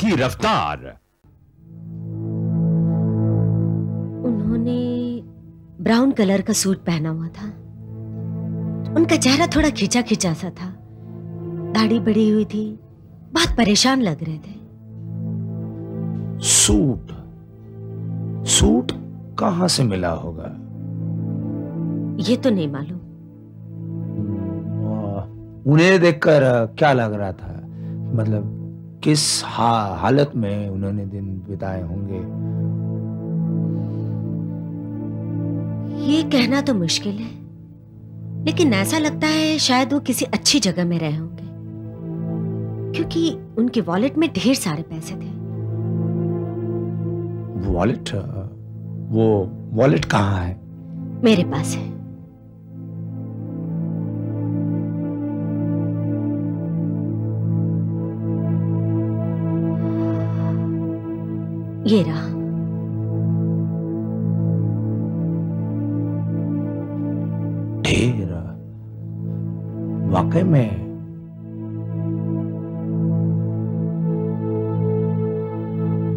की रफ्तार। उन्होंने ब्राउन कलर का सूट पहना हुआ था। उनका चेहरा थोड़ा खिंचा खिंचा सा था, दाढ़ी बढ़ी हुई थी, बहुत परेशान लग रहे थे। सूट सूट कहां से मिला होगा? ये तो नहीं मालूम। उन्हें देखकर क्या लग रहा था? मतलब किस हालत में उन्होंने दिन बिताए होंगे? ये कहना तो मुश्किल है, लेकिन ऐसा लगता है शायद वो किसी अच्छी जगह में रहे होंगे, क्योंकि उनके वॉलेट में ढेर सारे पैसे थे। वॉलेट? वो वॉलेट कहाँ है? मेरे पास है। ये रहा। ढेर? वाकई में?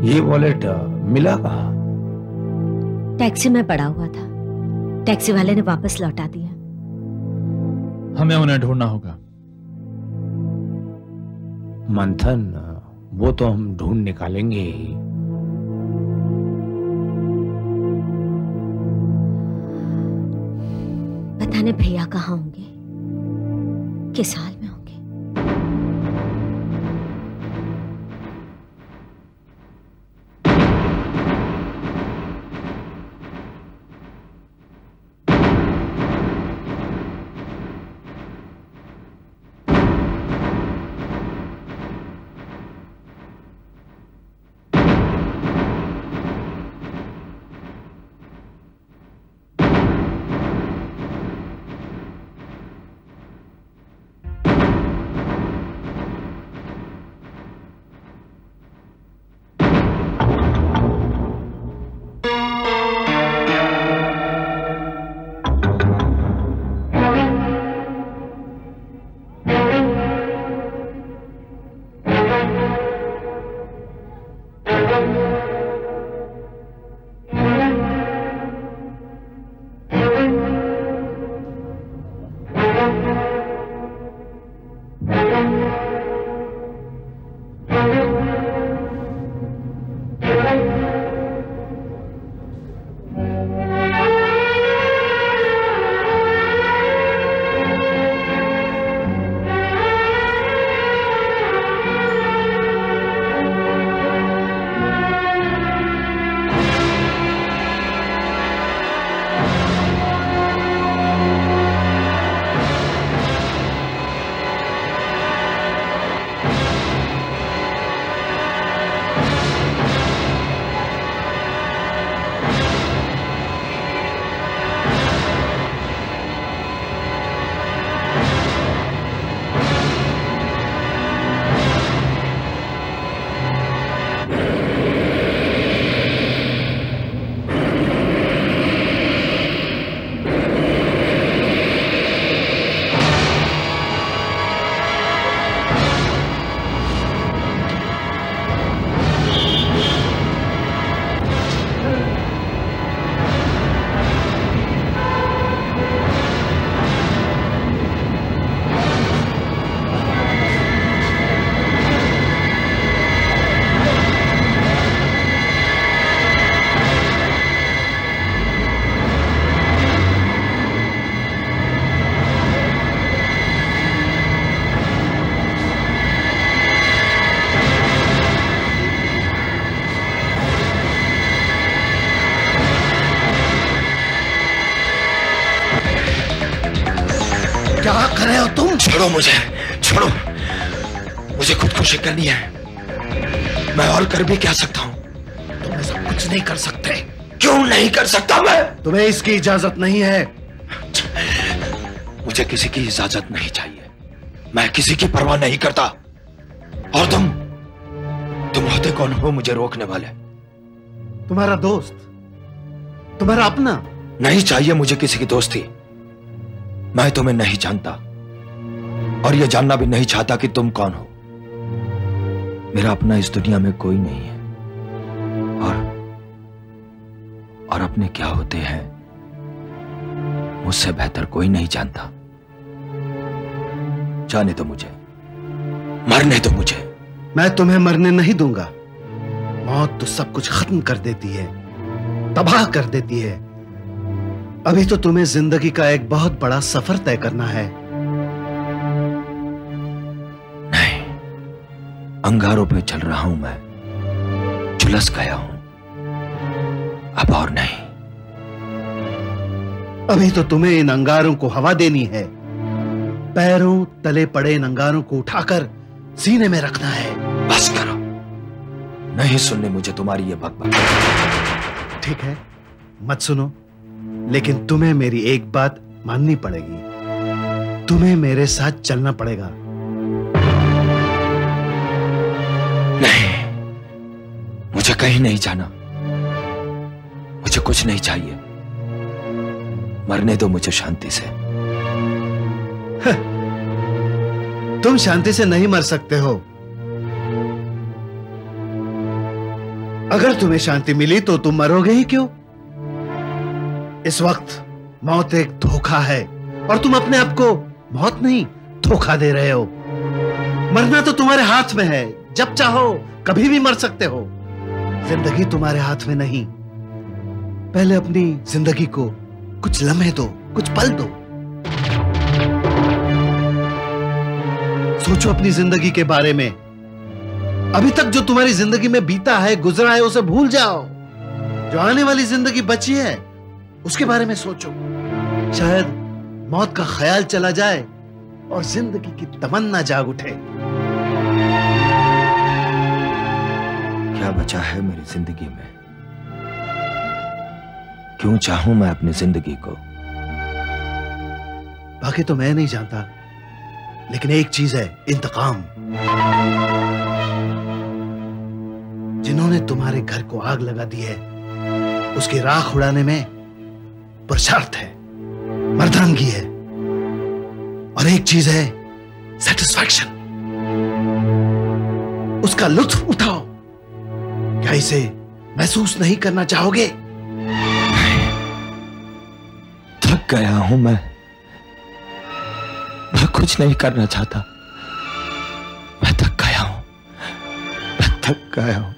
ये वॉलेट मिला कहाँ? टैक्सी में पड़ा हुआ था, टैक्सी वाले ने वापस लौटा दिया। हमें उन्हें ढूंढना होगा। मंथन, वो तो हम ढूंढ निकालेंगे ही। पता नहीं भैया कहाँ होंगे, किस हाल में होंगे। क्या कर रहे हो तुम? छोड़ो मुझे, छोड़ो। मुझे खुदकुशी करनी है। मैं और कर भी क्या सकता हूँ? तुम ऐसा कुछ नहीं कर सकते। क्यों नहीं कर सकता मैं? तुम्हें इसकी इजाजत नहीं है। मुझे किसी की इजाजत नहीं चाहिए। मैं किसी की परवाह नहीं करता। और तुम होते कौन हो मुझे रोकने वाले? तुम्हारा दोस्त, तुम्हारा अपना। नहीं चाहिए मुझे किसी की दोस्ती। मैं तुम्हें नहीं जानता और यह जानना भी नहीं चाहता कि तुम कौन हो। मेरा अपना इस दुनिया में कोई नहीं है, और अपने क्या होते हैं मुझसे बेहतर कोई नहीं जानता। जाने दो मुझे, मरने दो मुझे। मैं तुम्हें मरने नहीं दूंगा। मौत तो सब कुछ खत्म कर देती है, तबाह कर देती है। अभी तो तुम्हें जिंदगी का एक बहुत बड़ा सफर तय करना है। नहीं, अंगारों पे चल रहा हूं मैं, झुलस गया हूं, अब और नहीं। अभी तो तुम्हें इन अंगारों को हवा देनी है। पैरों तले पड़े इन अंगारों को उठाकर सीने में रखना है। बस करो, नहीं सुनने मुझे तुम्हारी ये बकबक। ठीक है, मत सुनो, लेकिन तुम्हें मेरी एक बात माननी पड़ेगी। तुम्हें मेरे साथ चलना पड़ेगा। नहीं, मुझे कहीं नहीं जाना, मुझे कुछ नहीं चाहिए। मरने दो मुझे शांति से। तुम शांति से नहीं मर सकते हो। अगर तुम्हें शांति मिली तो तुम मरोगे ही क्यों? इस वक्त मौत एक धोखा है और तुम अपने आप को मौत नहीं धोखा दे रहे हो। मरना तो तुम्हारे हाथ में है, जब चाहो कभी भी मर सकते हो। जिंदगी तुम्हारे हाथ में नहीं। पहले अपनी जिंदगी को कुछ लम्हे दो, कुछ पल दो। सोचो अपनी जिंदगी के बारे में। अभी तक जो तुम्हारी जिंदगी में बीता है, गुजरा है, उसे भूल जाओ। जो आने वाली जिंदगी बची है उसके बारे में सोचो। शायद मौत का ख्याल चला जाए और जिंदगी की तमन्ना जाग उठे। क्या बचा है मेरी जिंदगी में? क्यों चाहूं मैं अपनी जिंदगी को? बाकी तो मैं नहीं जानता, लेकिन एक चीज है, इंतकाम। जिन्होंने तुम्हारे घर को आग लगा दी है, उसकी राख उड़ाने में पुरुषार्थ है, मर्दानगी है, और एक चीज है, सेटिस्फैक्शन। उसका लुत्फ उठाओ। क्या इसे महसूस नहीं करना चाहोगे? थक गया हूं मैं कुछ नहीं करना चाहता। मैं थक गया हूं, मैं थक गया हूं।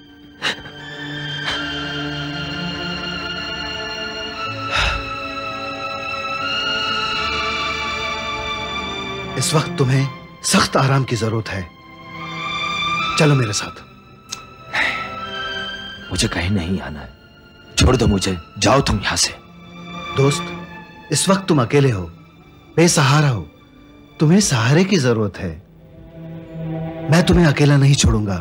इस वक्त तुम्हें सख्त आराम की जरूरत है। चलो मेरे साथ। मुझे कहीं नहीं आना है, छोड़ दो मुझे, जाओ तुम यहां से। दोस्त, इस वक्त तुम अकेले हो, बेसहारा हो, तुम्हें सहारे की जरूरत है। मैं तुम्हें अकेला नहीं छोड़ूंगा।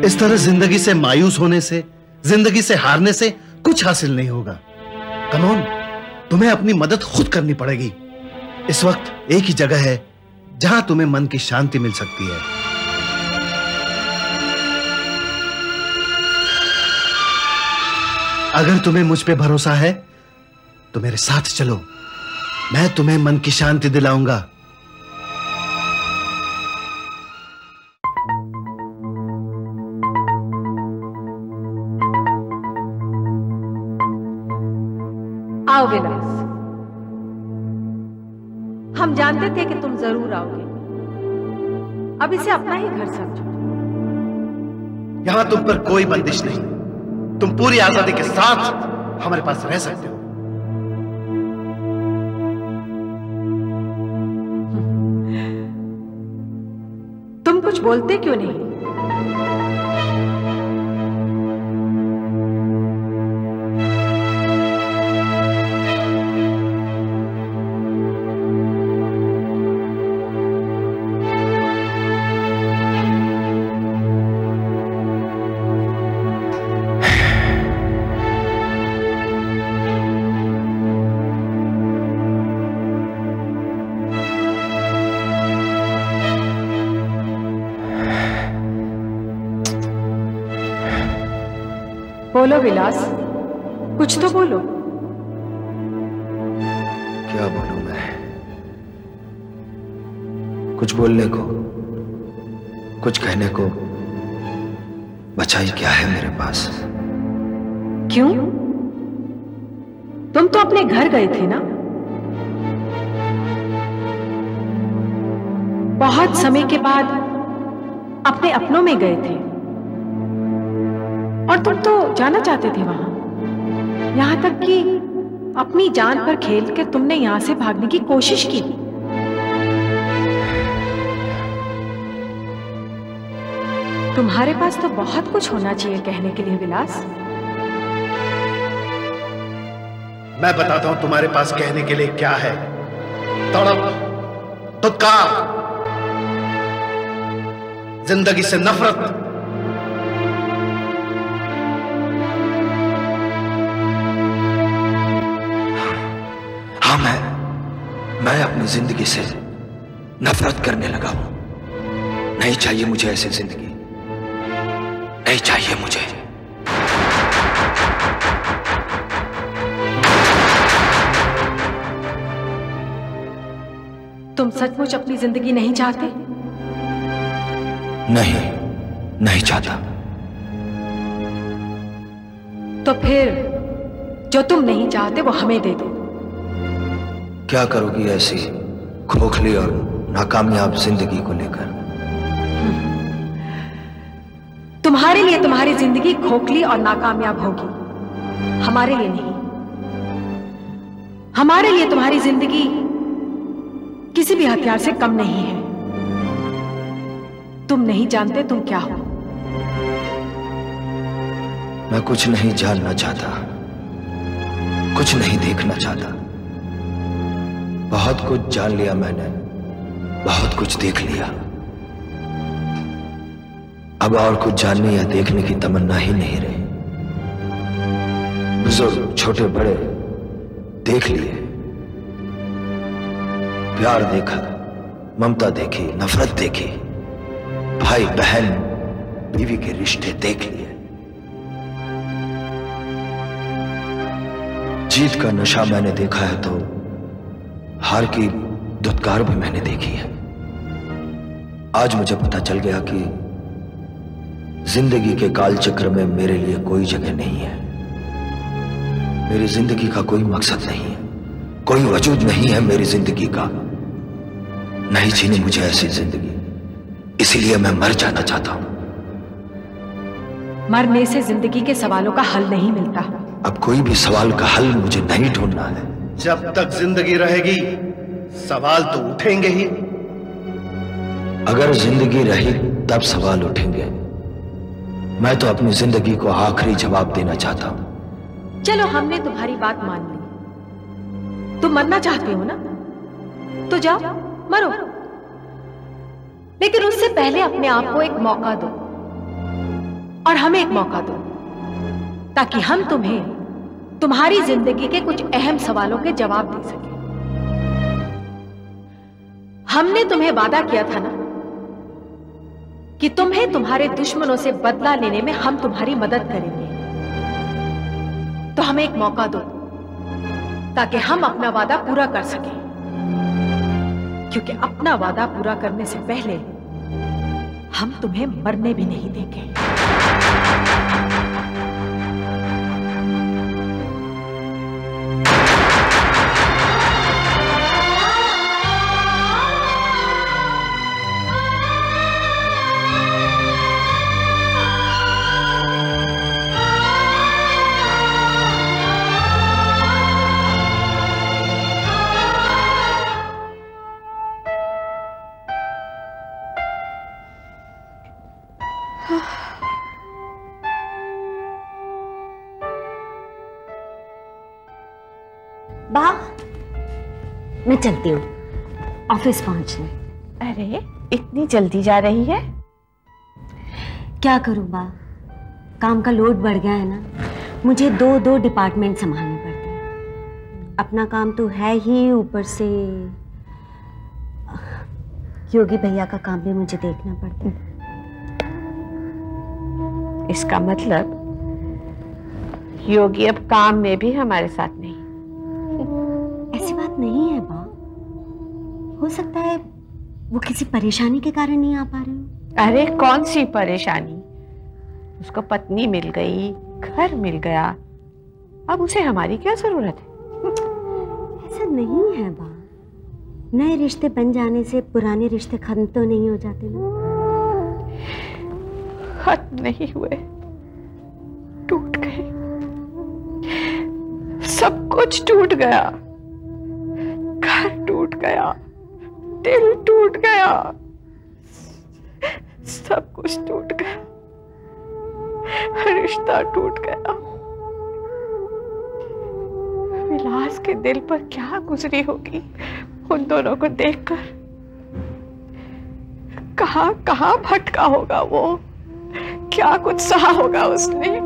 इस तरह जिंदगी से मायूस होने से, जिंदगी से हारने से कुछ हासिल नहीं होगा। कम ऑन, तुम्हें अपनी मदद खुद करनी पड़ेगी। इस वक्त एक ही जगह है जहां तुम्हें मन की शांति मिल सकती है। अगर तुम्हें मुझ पे भरोसा है तो मेरे साथ चलो, मैं तुम्हें मन की शांति दिलाऊंगा। आओ विलास, हम जानते थे कि तुम जरूर आओगे। अब इसे अपना ही घर समझो। यहां तुम पर कोई बंदिश नहीं। तुम पूरी आजादी के साथ हमारे पास रह सकते हो। तुम कुछ बोलते क्यों नहीं? बोलो विलास, कुछ तो बोलो। क्या बोलूं मैं? कुछ बोलने को, कुछ कहने को बचा ही क्या है मेरे पास। क्यों? तुम तो अपने घर गए थे ना? बहुत समय के बाद अपने अपनों में गए थे और तुम तो जाना चाहते थे वहां। यहां तक कि अपनी जान पर खेल के तुमने यहां से भागने की कोशिश की। तुम्हारे पास तो बहुत कुछ होना चाहिए कहने के लिए विलास। मैं बताता हूं तुम्हारे पास कहने के लिए क्या है। तड़प, धुतकार, जिंदगी से नफरत। हाँ, मैं अपनी जिंदगी से नफरत करने लगा हूं। नहीं चाहिए मुझे ऐसी जिंदगी, नहीं चाहिए मुझे। तुम सचमुच अपनी जिंदगी नहीं चाहते? नहीं चाहता। तो फिर जो तुम नहीं चाहते वो हमें दे दो। क्या करोगी ऐसी खोखली और नाकामयाब जिंदगी को लेकर? तुम्हारे लिए तुम्हारी जिंदगी खोखली और नाकामयाब होगी, हमारे लिए नहीं। हमारे लिए तुम्हारी जिंदगी किसी भी हथियार से कम नहीं है। तुम नहीं जानते तुम क्या हो। मैं कुछ नहीं जानना चाहता, कुछ नहीं देखना चाहता। बहुत कुछ जान लिया मैंने, बहुत कुछ देख लिया। अब और कुछ जानने या देखने की तमन्ना ही नहीं रही। बुजुर्ग छोटे बड़े देख लिए, प्यार देखा, ममता देखी, नफरत देखी, भाई बहन बीवी के रिश्ते देख लिए। जीत का नशा मैंने देखा है तो हार की धुतकार भी मैंने देखी है। आज मुझे पता चल गया कि जिंदगी के काल चक्र में मेरे लिए कोई जगह नहीं है। मेरी जिंदगी का कोई मकसद नहीं है, कोई वजूद नहीं है मेरी जिंदगी का। नहीं जीनी मुझे ऐसी जिंदगी, इसीलिए मैं मर जाना चाहता हूं। मरने से जिंदगी के सवालों का हल नहीं मिलता। अब कोई भी सवाल का हल मुझे नहीं ढूंढना है। जब तक जिंदगी रहेगी सवाल तो उठेंगे ही। अगर जिंदगी रही तब सवाल उठेंगे। मैं तो अपनी जिंदगी को आखिरी जवाब देना चाहता हूं। चलो, हमने तुम्हारी बात मान ली। तुम मरना चाहते हो ना, तो जाओ मरो। लेकिन उससे पहले अपने आप को एक मौका दो और हमें एक मौका दो, ताकि हम तुम्हें तुम्हारी जिंदगी के कुछ अहम सवालों के जवाब दे सकें। हमने तुम्हें वादा किया था ना कि तुम्हें तुम्हारे दुश्मनों से बदला लेने में हम तुम्हारी मदद करेंगे। तो हमें एक मौका दो ताकि हम अपना वादा पूरा कर सकें, क्योंकि अपना वादा पूरा करने से पहले हम तुम्हें मरने भी नहीं देंगे। बा, मैं चलती हूँ ऑफिस पहुंचने। अरे इतनी जल्दी जा रही है? क्या करूँ बा, काम का लोड बढ़ गया है ना। मुझे दो डिपार्टमेंट संभालने पड़ते हैं। अपना काम तो है ही, ऊपर से योगी भैया का काम भी मुझे देखना पड़ता है। इसका मतलब योगी अब काम में भी हमारे साथ नहीं। ऐसी बात नहीं है बा, हो सकता है वो किसी परेशानी के कारण नहीं आ पा रहे हो? अरे कौन सी परेशानी, उसको पत्नी मिल गई, घर मिल गया, अब उसे हमारी क्या जरूरत है? ऐसा नहीं है बा, नए रिश्ते बन जाने से पुराने रिश्ते खत्म तो नहीं हो जाते ना। खत्म नहीं हुए, टूट गए, सब कुछ टूट गया, घर टूट गया, दिल टूट गया, सब कुछ टूट गया, रिश्ता टूट गया। विलास के दिल पर क्या गुजरी होगी उन दोनों को देखकर, कहां कहां भटका होगा वो, क्या कुछ सहा होगा उसने।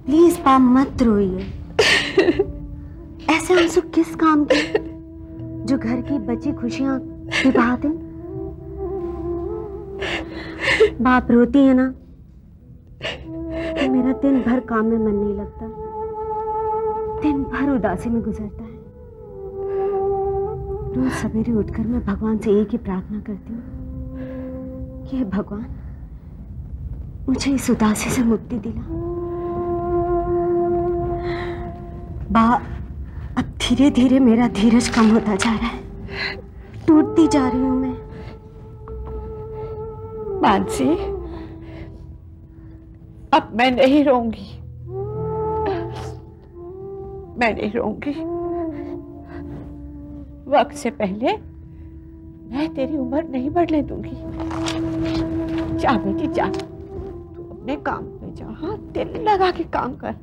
प्लीज पाप मत रोइए, ऐसे आंसू किस काम के जो घर की बची खुशियां निभा दें। बाप रोती है ना तो मेरा दिन भर काम में मन नहीं लगता, दिन भर उदासी में गुजरता है। रोज सवेरे उठकर मैं भगवान से एक ही प्रार्थना करती हूँ कि हे भगवान मुझे इस उदासी से मुक्ति दिला। बा अब धीरे धीरे मेरा धीरज कम होता जा रहा है, टूटती जा रही हूं मैं। मानसी, अब मैं नहीं रोऊंगी, मैं नहीं रोऊंगी। वक्त से पहले मैं तेरी उम्र नहीं बढ़ने दूंगी। जा बेटी जा, तू अपने काम पे जा, हाँ दिल लगा के काम कर।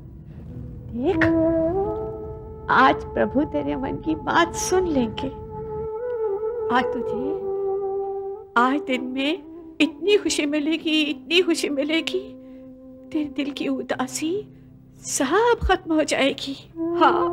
देख आज प्रभु तेरे मन की बात सुन लेंगे। आज तुझे आज दिन में इतनी खुशी मिलेगी, इतनी खुशी मिलेगी, तेरे दिल की उदासी सब खत्म हो जाएगी। हाँ